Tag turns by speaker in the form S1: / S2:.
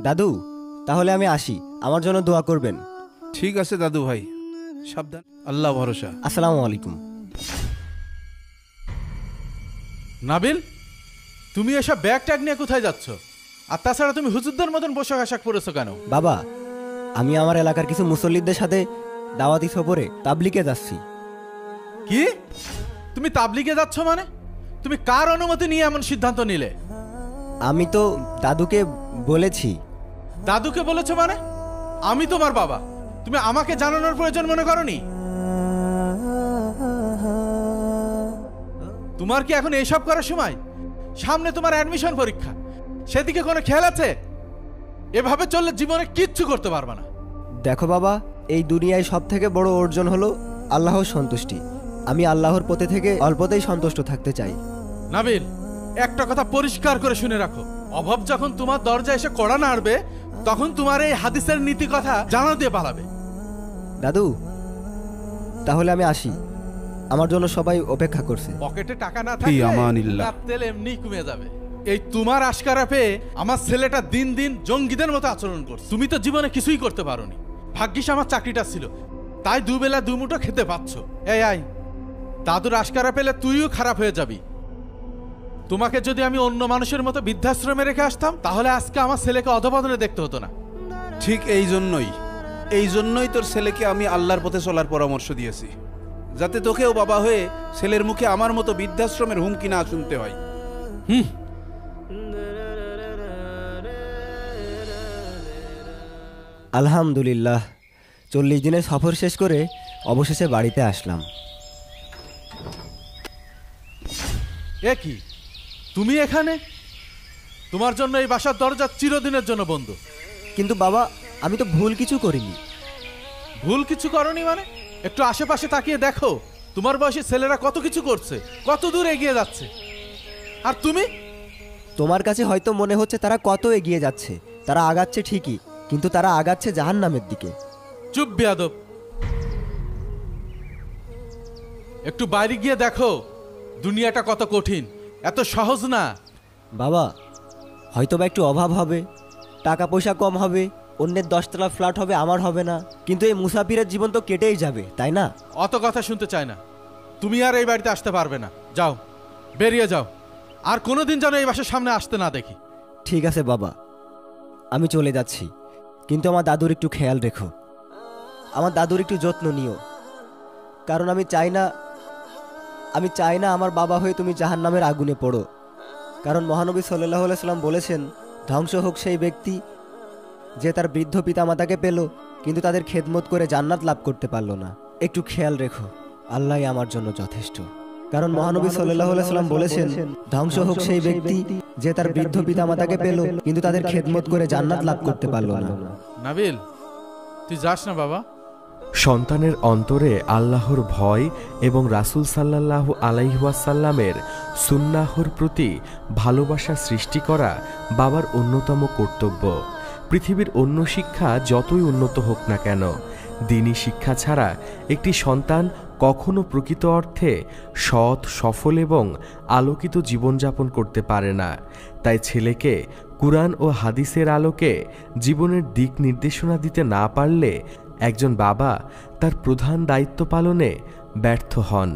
S1: দাদু, তাহলে আমি আসি, আমার জন্য দোয়া করবেন।
S2: ঠিক আছে দাদু ভাই, সাবধান, আল্লাহ ভরসা।
S1: আসসালামু আলাইকুম।
S3: নাবিল, তুমি এসব ব্যাগ ট্যাগ নিয়ে কোথায় যাচ্ছ? আর তাছাড়া তুমি হুজুরদের মতন পোশাক আশাক পরেছো কেন?
S1: বাবা, আমি আমার এলাকার কিছু মুসল্লিদের সাথে দাওয়াতি সফরে তাবলিগে যাচ্ছি।
S3: কি? তুমি তাবলিগে যাচ্ছ মানে? তুমি কার অনুমতি নিয়ে এমন সিদ্ধান্ত নিলে?
S1: আমি তো দাদুকে বলেছি।
S3: দাদুকে বলেছো মানে? আমি তোমার বাবা, তুমি আমাকে জানানোর প্রয়োজন মনে করনি? তোমার কি এখন এইসব করার সময়? সামনে তোমার অ্যাডমিশন পরীক্ষা, সেদিকে কোনো খেয়াল আছে? এভাবে চললে জীবনে কিচ্ছু করতে পারবে না।
S1: দেখো বাবা, এই দুনিয়ায় সব থেকে বড় অর্জন হলো আল্লাহর সন্তুষ্টি। আমি আল্লাহর পথে থেকে অল্পতেই সন্তুষ্ট থাকতে চাই।
S3: নাবিল, একটা কথা পরিষ্কার করে শুনে রাখো, অভাব যখন তোমার দরজা এসে কড়া নাড়বে, তখন তোমার এই হাদিসের নীতি কথা জানা দিয়ে পালাবে।
S1: দাদু, তাহলে আমি আসি, আমার জন্য সবাই অপেক্ষা করছে।
S3: পকেটে টাকা না থাকলে রাত তেল এমনি কমে যাবে। এই তোমার আশকারা পেয়ে আমার ছেলেটা দিন দিন জঙ্গিদের মতো আচরণ করছে। তুমি তো জীবনে কিছুই করতে পারোনি, ভাগ্যিস আমার চাকরিটা ছিল, তাই দুবেলা দুমুঠো খেতে পাচ্ছ। এই আই, দাদুর আশকারা পেলে তুইও খারাপ হয়ে যাবি। তোমাকে যদি আমি অন্য মানুষের মতো বৃদ্ধাশ্রমে রেখে আসতাম, তাহলে আজকে আমার ছেলেকে অধপতনে দেখতে হতো না।
S2: ঠিক এই জন্যই তোর ছেলেকে আমি আল্লাহর পথে চলার পরামর্শ দিয়েছি, যাতে তোকেও বাবা হয়ে ছেলের মুখে আমার মতো বৃদ্ধাশ্রমের হুমকি না শুনতে হয়।
S1: আলহামদুলিল্লাহ, 40 দিনের সফর শেষ করে অবশেষে বাড়িতে আসলাম।
S3: এ কি, তুমি এখানে? তোমার জন্য এই বাসার দরজা চিরদিনের জন্য বন্ধ।
S1: কিন্তু বাবা, আমি তো ভুল কিছু করিনি।
S3: ভুল কিছু করনি মানে? একটু আশেপাশে তাকিয়ে দেখো, তোমার বয়সী ছেলেরা কত কিছু করছে, কত দূর এগিয়ে যাচ্ছে। আর তুমি?
S1: তোমার কাছে হয়তো মনে হচ্ছে তারা কত এগিয়ে যাচ্ছে, তারা আগাচ্ছে ঠিকই, কিন্তু তারা আগাচ্ছে জাহান্নামের দিকে।
S3: চুপ বেয়াদব, একটু বাইরে গিয়ে দেখো দুনিয়াটা কত কঠিন, এত সহজ না।
S1: বাবা, হয়তো বা একটু অভাব হবে, টাকা পয়সা কম হবে, অন্যের 10 তলা ফ্ল্যাট হবে, আমার হবে না, কিন্তু এই মুসাফিরের জীবন তো কেটেই যাবে, তাই না?
S3: অত কথা শুনতে চাই না, তুমি আর এই বাড়িতে আসতে পারবে না। যাও, বেরিয়ে যাও, আর কোনোদিন যেন এই বাসার সামনে আসতে না দেখি।
S1: ঠিক আছে বাবা, আমি চলে যাচ্ছি, কিন্তু আমার দাদুর একটু খেয়াল রেখো, আমার দাদুর একটু যত্ন নিও, কারণ আমি চাই না আমার বাবা হয়ে তুমি জাহান্নামের আগুনে পড়ো। কারণ মহানবী সাল্লাল্লাহু আলাইহি সাল্লাম বলেছেন, ধ্বংস হোক সেই ব্যক্তি যে তার বৃদ্ধ পিতামাতাকে পেল কিন্তু তাদের খেদমত করে জান্নাত লাভ করতে পারল না। একটু খেয়াল রেখো, আল্লাহই আমার জন্য যথেষ্ট। কারণ মহানবী সাল্লাল্লাহু আলাইহি সাল্লাম বলেছেন, ধ্বংস হোক সেই ব্যক্তি যে তার বৃদ্ধ পিতামাতাকে পেল কিন্তু তাদের খেদমত করে জান্নাত লাভ করতে পারল না।
S3: নাবিল, তুই যাস না বাবা।
S4: সন্তানের অন্তরে আল্লাহর ভয় এবং রাসূল সাল্লাল্লাহু আলাইহি ওয়াসাল্লামের সুন্নাহর প্রতি ভালোবাসা সৃষ্টি করা বাবার অন্যতম কর্তব্য। পৃথিবীর অন্য শিক্ষা যতই উন্নত হোক না কেন, দ্বীনি শিক্ষা ছাড়া একটি সন্তান কখনো প্রকৃত অর্থে সৎ, সফল এবং আলোকিত জীবনযাপন করতে পারে না। তাই ছেলেকে কুরআন ও হাদিসের আলোকে জীবনের দিক নির্দেশনা দিতে না পারলে একজন বাবা তার প্রধান দায়িত্ব পালনে ব্যর্থ হন।